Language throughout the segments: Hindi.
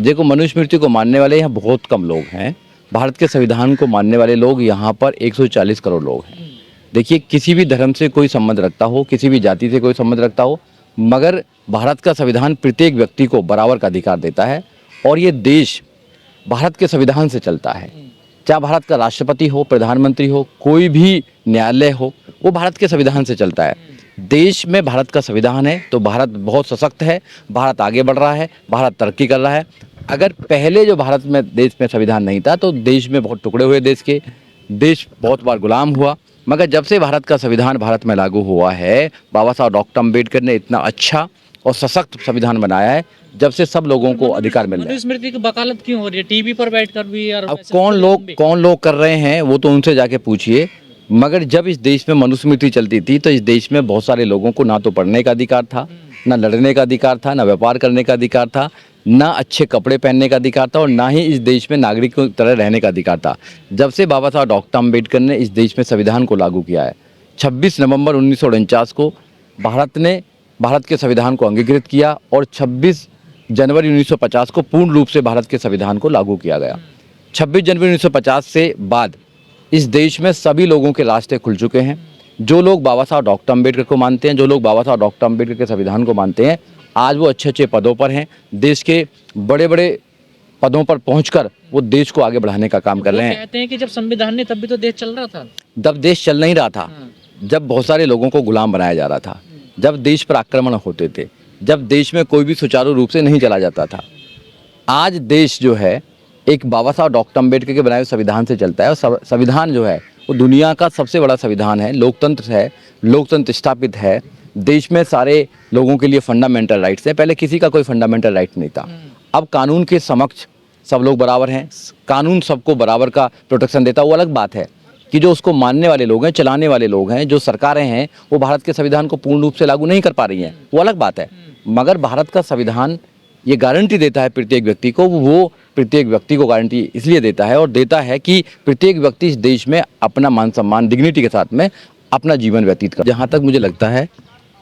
देखो, मनुस्मृति को मानने वाले यहाँ बहुत कम लोग हैं। भारत के संविधान को मानने वाले लोग यहाँ पर 140 करोड़ लोग हैं। देखिए, किसी भी धर्म से कोई संबंध रखता हो, किसी भी जाति से कोई संबंध रखता हो, मगर भारत का संविधान प्रत्येक व्यक्ति को बराबर का अधिकार देता है। और ये देश भारत के संविधान से चलता है। चाहे भारत का राष्ट्रपति हो, प्रधानमंत्री हो, कोई भी न्यायालय हो, वो भारत के संविधान से चलता है। देश में भारत का संविधान है तो भारत बहुत सशक्त है, भारत आगे बढ़ रहा है, भारत तरक्की कर रहा है। अगर पहले जो भारत में देश में संविधान नहीं था तो देश में बहुत टुकड़े हुए, देश बहुत बार गुलाम हुआ। मगर जब से भारत का संविधान भारत में लागू हुआ है, बाबा साहब डॉक्टर अम्बेडकर ने इतना अच्छा और सशक्त संविधान बनाया है, जब से सब लोगों को अधिकार मिल रहा है। मनुस्मृति की वकालत क्यों हो रही है टीवी पर बैठकर भी? और अब कौन लोग कर रहे हैं वो तो उनसे जाके पूछिए। मगर जब इस देश में मनुस्मृति चलती थी तो इस देश में बहुत सारे लोगों को ना तो पढ़ने का अधिकार था, ना लड़ने का अधिकार था, ना व्यापार करने का अधिकार था, ना अच्छे कपड़े पहनने का अधिकार था, और ना ही इस देश में नागरिकों की तरह रहने का अधिकार था। जब से बाबा साहब डॉक्टर अम्बेडकर ने इस देश में संविधान को लागू किया है, 26 नवंबर 1949 को भारत ने भारत के संविधान को अंगीकृत किया और 26 जनवरी 1950 को पूर्ण रूप से भारत के संविधान को लागू किया गया। 26 जनवरी 1950 से बाद इस देश में सभी लोगों के रास्ते खुल चुके हैं। जो लोग बाबा साहब डॉक्टर अम्बेडकर को मानते हैं, जो लोग बाबा साहब डॉक्टर अम्बेडकर के संविधान को मानते हैं, आज वो अच्छे अच्छे पदों पर हैं। देश के बड़े बड़े पदों पर पहुंचकर वो देश को आगे बढ़ाने का काम कर रहे हैं। कहते हैं कि जब संविधान नहीं तब भी तो देश चल रहा था। जब देश चल नहीं रहा था, जब बहुत सारे लोगों को गुलाम बनाया जा रहा था, जब देश पर आक्रमण होते थे, जब देश में कोई भी सुचारू रूप से नहीं चला जाता था। आज देश जो है एक बाबा साहब डॉक्टर अम्बेडकर के बनाए हुए संविधान से चलता है। और संविधान जो है वो दुनिया का सबसे बड़ा संविधान है, लोकतंत्र है, लोकतंत्र स्थापित है। देश में सारे लोगों के लिए फंडामेंटल राइट्स हैं। पहले किसी का कोई फंडामेंटल राइट नहीं था। अब कानून के समक्ष सब लोग बराबर हैं। कानून सबको बराबर का प्रोटेक्शन देता है। वो अलग बात है कि जो उसको मानने वाले लोग हैं, चलाने वाले लोग हैं, जो सरकारें हैं, वो भारत के संविधान को पूर्ण रूप से लागू नहीं कर पा रही हैं, वो अलग बात है। मगर भारत का संविधान ये गारंटी देता है प्रत्येक व्यक्ति को, वो प्रत्येक व्यक्ति को गारंटी इसलिए देता है और देता है कि प्रत्येक व्यक्ति इस देश में अपना मान सम्मान, डिग्निटी के साथ में अपना जीवन व्यतीत कर। जहाँ तक मुझे लगता है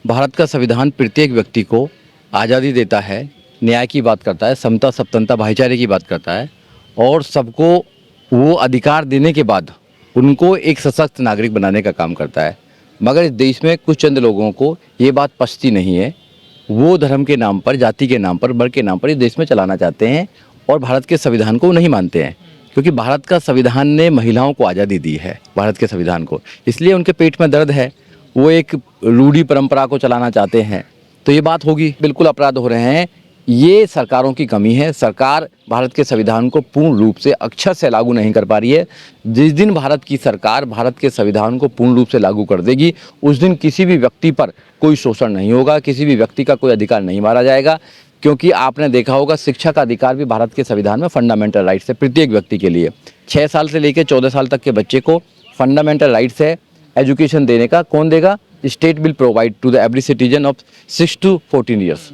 भारत का संविधान प्रत्येक व्यक्ति को आज़ादी देता है, न्याय की बात करता है, समता, सप्तनता, भाईचारे की बात करता है, और सबको वो अधिकार देने के बाद उनको एक सशक्त नागरिक बनाने का काम करता है। मगर इस देश में कुछ चंद लोगों को ये बात पचती नहीं है। वो धर्म के नाम पर, जाति के नाम पर, वर्ग के नाम पर इस देश में चलाना चाहते हैं और भारत के संविधान को नहीं मानते हैं। क्योंकि भारत का संविधान ने महिलाओं को आज़ादी दी है, भारत के संविधान को, इसलिए उनके पेट में दर्द है। वो एक रूढ़ी परंपरा को चलाना चाहते हैं, तो ये बात होगी। बिल्कुल अपराध हो रहे हैं। ये सरकारों की कमी है। सरकार भारत के संविधान को पूर्ण रूप से अक्षर से लागू नहीं कर पा रही है। जिस दिन भारत की सरकार भारत के संविधान को पूर्ण रूप से लागू कर देगी, उस दिन किसी भी व्यक्ति पर कोई शोषण नहीं होगा, किसी भी व्यक्ति का कोई अधिकार नहीं मारा जाएगा। क्योंकि आपने देखा होगा, शिक्षा का अधिकार भी भारत के संविधान में फंडामेंटल राइट्स है प्रत्येक व्यक्ति के लिए। 6 साल से लेकर 14 साल तक के बच्चे को फंडामेंटल राइट्स है एजुकेशन देने का। कौन देगा? State will provide to the every citizen of 6 to 14 years.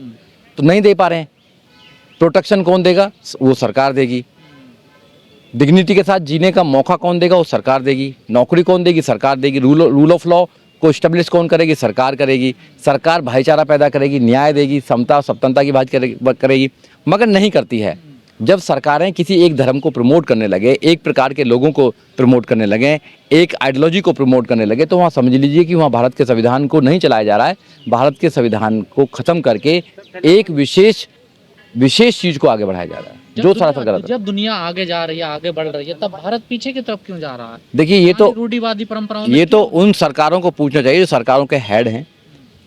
तो नहीं दे पा रहे हैं। प्रोटेक्शन कौन देगा? वो सरकार देगी। डिग्निटी के साथ जीने का मौका कौन देगा? वो सरकार देगी। नौकरी कौन देगी? सरकार देगी। रूल ऑफ लॉ को स्टेब्लिश कौन करेगी? सरकार करेगी। सरकार भाईचारा पैदा करेगी, न्याय देगी, समता, सप्तनता की बात करेगी। मगर नहीं करती है। जब सरकारें किसी एक धर्म को प्रमोट करने लगे, एक प्रकार के लोगों को प्रमोट करने लगे, एक आइडियोलॉजी को प्रमोट करने लगे, तो वहाँ समझ लीजिए कि वहाँ भारत के संविधान को नहीं चलाया जा रहा है। भारत के संविधान को ख़त्म करके एक विशेष चीज़ को आगे बढ़ाया जा रहा है, जो सरासर गलत है। जब दुनिया आगे जा रही है, आगे बढ़ रही है, तब भारत पीछे की तरफ क्यों जा रहा है? देखिए, ये तो रूढ़िवादी परंपराओं ये तो उन सरकारों को पूछना चाहिए जो सरकारों के हेड हैं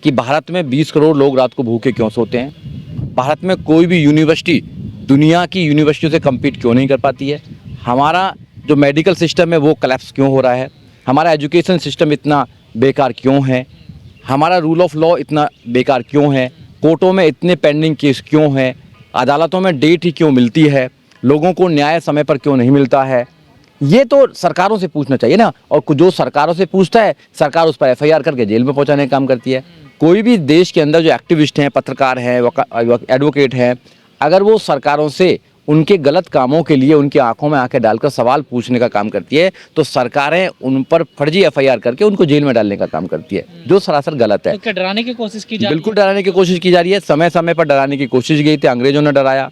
कि भारत में 20 करोड़ लोग रात को भूखे क्यों सोते हैं। भारत में कोई भी यूनिवर्सिटी दुनिया की यूनिवर्सिटियों से कम्पीट क्यों नहीं कर पाती है। हमारा जो मेडिकल सिस्टम है वो कोलैप्स क्यों हो रहा है। हमारा एजुकेशन सिस्टम इतना बेकार क्यों है। हमारा रूल ऑफ लॉ इतना बेकार क्यों है। कोर्टों में इतने पेंडिंग केस क्यों हैं। अदालतों में डेट ही क्यों मिलती है। लोगों को न्याय समय पर क्यों नहीं मिलता है। ये तो सरकारों से पूछना चाहिए ना। और जो सरकारों से पूछता है, सरकार उस पर FIR करके जेल में पहुंचाने का काम करती है। कोई भी देश के अंदर जो एक्टिविस्ट हैं, पत्रकार हैं, एडवोकेट हैं, अगर वो सरकारों से उनके गलत कामों के लिए उनकी आंखों में आंखें डालकर सवाल पूछने का काम करती है, तो सरकारें उन पर फर्जी FIR करके उनको जेल में डालने का काम करती है, जो सरासर गलत है। तो क्या डराने की कोशिश की जा रही है? बिल्कुल डराने की कोशिश की जा रही है। समय समय पर डराने की कोशिश की गई थी, अंग्रेजों ने डराया,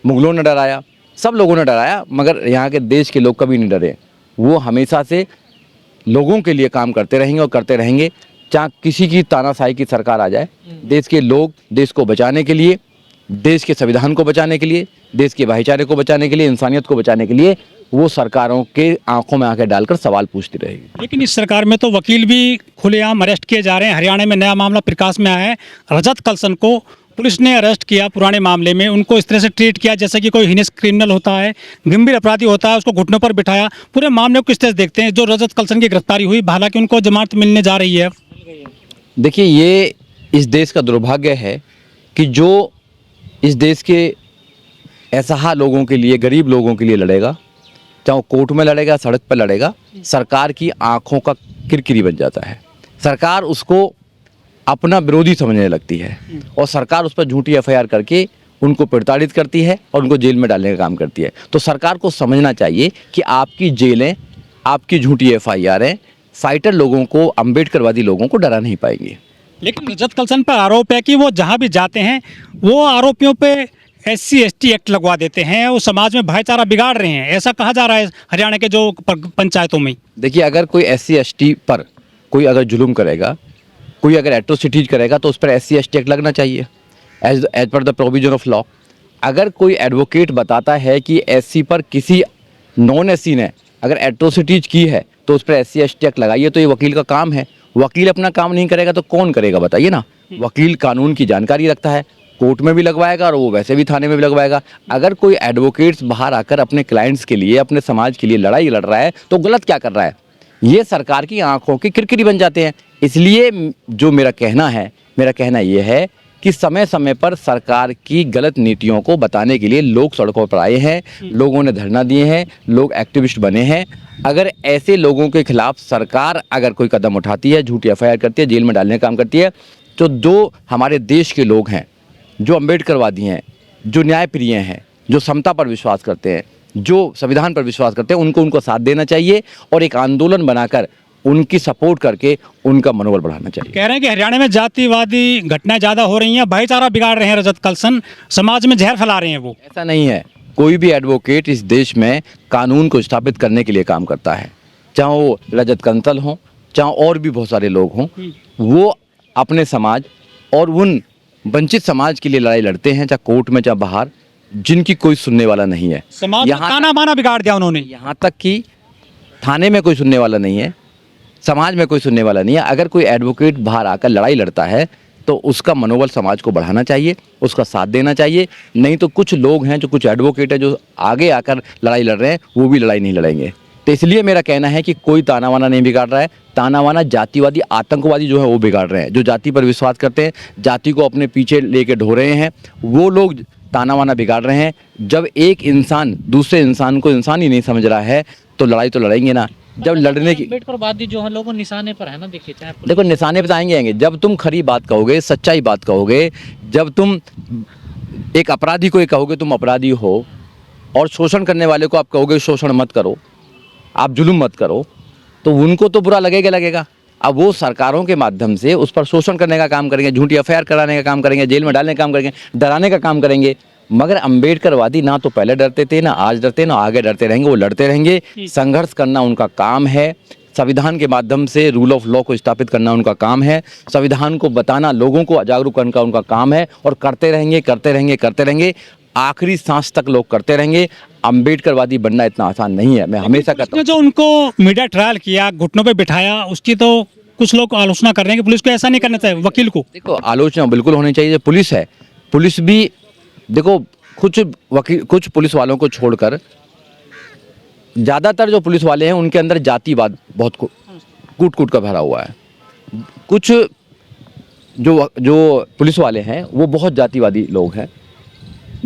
मुगलों ने डराया, सब लोगों ने डराया, मगर यहाँ के देश के लोग कभी नहीं डरे। वो हमेशा से लोगों के लिए काम करते रहेंगे और करते रहेंगे, चाहे किसी की तानाशाही की सरकार आ जाए। देश के लोग देश को बचाने के लिए, देश के संविधान को बचाने के लिए, देश के भाईचारे को बचाने के लिए, इंसानियत को बचाने के लिए वो सरकारों के आंखों में आंखें डालकर सवाल पूछती रहेगी। लेकिन इस सरकार में तो वकील भी खुलेआम अरेस्ट किए जा रहे हैं। हरियाणा में नया मामला प्रकाश में आया है। रजत कलसन को पुलिस ने अरेस्ट किया पुराने मामले में, उनको इस तरह से ट्रीट किया जैसे कि कोई हिनेस क्रिमिनल होता है, गंभीर अपराधी होता है, उसको घुटनों पर बिठाया। पूरे मामले को किस तरह से देखते हैं जो रजत कलसन की गिरफ्तारी हुई, हालांकि उनको जमानत मिलने जा रही है? देखिए, ये इस देश का दुर्भाग्य है कि जो इस देश के असहाय लोगों के लिए, गरीब लोगों के लिए लड़ेगा, चाहे वो कोर्ट में लड़ेगा, सड़क पर लड़ेगा, सरकार की आंखों का किरकिरी बन जाता है। सरकार उसको अपना विरोधी समझने लगती है और सरकार उस पर झूठी एफआईआर करके उनको प्रताड़ित करती है और उनको जेल में डालने का काम करती है। तो सरकार को समझना चाहिए कि आपकी जेलें, आपकी झूठी एफआईआरें फाइटर लोगों को, अम्बेडकरवादी लोगों को डरा नहीं पाएंगी। लेकिन रजत कलसन पर आरोप है कि वो जहाँ भी जाते हैं वो आरोपियों पे SC/ST एक्ट लगवा देते हैं, वो समाज में भाईचारा बिगाड़ रहे हैं, ऐसा कहा जा रहा है हरियाणा के जो पंचायतों में। देखिए, अगर कोई SC/ST पर कोई अगर जुल्म करेगा, कोई अगर एट्रोसिटीज करेगा तो उस पर SC/ST एक्ट लगना चाहिए as per the provision of law. अगर कोई एडवोकेट बताता है कि SC पर किसी नॉन SC ने अगर एट्रोसिटीज की है तो उस पर SC/ST एक्ट लगाइए, तो ये वकील का काम है। वकील अपना काम नहीं करेगा तो कौन करेगा, बताइए ना। वकील कानून की जानकारी रखता है, कोर्ट में भी लगवाएगा और वो वैसे भी थाने में भी लगवाएगा। अगर कोई एडवोकेट्स बाहर आकर अपने क्लाइंट्स के लिए, अपने समाज के लिए लड़ाई लड़ रहा है तो गलत क्या कर रहा है? ये सरकार की आंखों की किरकिरी बन जाते हैं। इसलिए जो मेरा कहना ये है कि समय समय पर सरकार की गलत नीतियों को बताने के लिए लोग सड़कों पर आए हैं, लोगों ने धरना दिए हैं, लोग एक्टिविस्ट बने हैं। अगर ऐसे लोगों के खिलाफ सरकार अगर कोई कदम उठाती है, झूठी एफआईआर करती है, जेल में डालने का काम करती है, तो जो हमारे देश के लोग हैं, जो अम्बेडकरवादी हैं, जो न्यायप्रिय हैं, जो समता पर विश्वास करते हैं, जो संविधान पर विश्वास करते हैं, उनको साथ देना चाहिए और एक आंदोलन बनाकर उनकी सपोर्ट करके उनका मनोबल बढ़ाना चाहिए। कह रहे हैं कि हरियाणा में जातिवादी घटनाएं ज़्यादा हो रही हैं, भाईचारा बिगाड़ रहे हैं रजत कलसन, समाज में जहर फैला रहे हैं वो। ऐसा नहीं है। कोई भी एडवोकेट इस देश में कानून को स्थापित करने के लिए काम करता है, चाहे वो रजत कलसन हो, चाहे और भी बहुत सारे लोग हों। वो अपने समाज और उन वंचित समाज के लिए लड़ाई लड़ते हैं, चाहे कोर्ट में चाहे बाहर, जिनकी कोई सुनने वाला नहीं है। समाज में ताना बाना बिगाड़ दिया उन्होंने। यहाँ तक कि थाने में कोई सुनने वाला नहीं है, समाज में कोई सुनने वाला नहीं है। अगर कोई एडवोकेट बाहर आकर लड़ाई लड़ता है तो उसका मनोबल समाज को बढ़ाना चाहिए, उसका साथ देना चाहिए। नहीं तो कुछ लोग हैं, जो कुछ एडवोकेट है, जो आगे आकर लड़ाई लड़ रहे हैं, वो भी लड़ाई नहीं लड़ेंगे। तो इसलिए मेरा कहना है कि कोई ताना वाना नहीं बिगाड़ रहा है। ताना वाना जातिवादी, आतंकवादी जो है वो बिगाड़ रहे हैं, जो जाति पर विश्वास करते हैं, जाति को अपने पीछे लेके ढो रहे हैं, वो लोग ताना वाना बिगाड़ रहे हैं। जब एक इंसान दूसरे इंसान को इंसान ही नहीं समझ रहा है तो लड़ाई तो लड़ेंगे ना। जब लड़ने की अम्बेडकरवादी जो है लोगों निशाने पर है ना, देखिए चाहे देखो, निशाने पे आएंगे जब तुम खरी बात कहोगे, सच्चाई बात कहोगे, जब तुम एक अपराधी को ये कहोगे तुम अपराधी हो और शोषण करने वाले को आप कहोगे शोषण मत करो, आप जुल्म मत करो, तो उनको तो बुरा लगेगा। अब वो सरकारों के माध्यम से उस पर शोषण करने का काम करेंगे, झूठी एफआईआर कराने का काम करेंगे, जेल में डालने का काम करेंगे, डराने का काम करेंगे। मगर अम्बेडकरवादी ना तो पहले डरते थे, ना आज डरते, ना आगे डरते रहेंगे। वो लड़ते रहेंगे। संघर्ष करना उनका काम है। संविधान के माध्यम से रूल ऑफ लॉ को स्थापित करना उनका काम है। संविधान को बताना, लोगों को जागरूक करने का उनका काम है। और करते रहेंगे, आखिरी सांस तक लोग करते रहेंगे। अम्बेडकरवादी बनना इतना आसान नहीं है। मैं हमेशा कहता हूं, जो उनको मीडिया ट्रायल किया, घुटनों पे बिठाया, उसकी तो कुछ लोग आलोचना कर रहे हैं कि पुलिस को ऐसा नहीं करना चाहिए, वकील को। देखो, आलोचना बिल्कुल होनी चाहिए। पुलिस है, पुलिस भी देखो, कुछ पुलिस वालों को छोड़कर ज़्यादातर जो पुलिस वाले हैं उनके अंदर जातिवाद बहुत कूट का भरा हुआ है। कुछ जो पुलिस वाले हैं वो बहुत जातिवादी लोग हैं।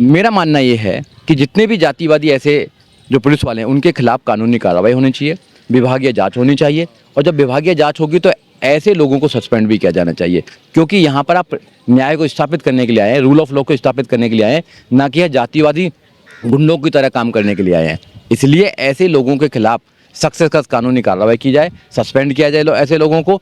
मेरा मानना ये है कि जितने भी जातिवादी ऐसे जो पुलिस वाले हैं उनके खिलाफ कानूनी कार्रवाई होनी चाहिए, विभागीय जांच होनी चाहिए। और जब विभागीय जांच होगी तो ऐसे लोगों को सस्पेंड भी किया जाना चाहिए, क्योंकि यहाँ पर आप न्याय को स्थापित करने के लिए आए हैं, रूल ऑफ लॉ को स्थापित करने के लिए आए हैं, ना कि जातिवादी गुंडों की तरह काम करने के लिए आए हैं। इसलिए ऐसे लोगों के खिलाफ सख्त से सख्त कानूनी कार्रवाई की जाए, सस्पेंड किया जाए ऐसे लोगों को।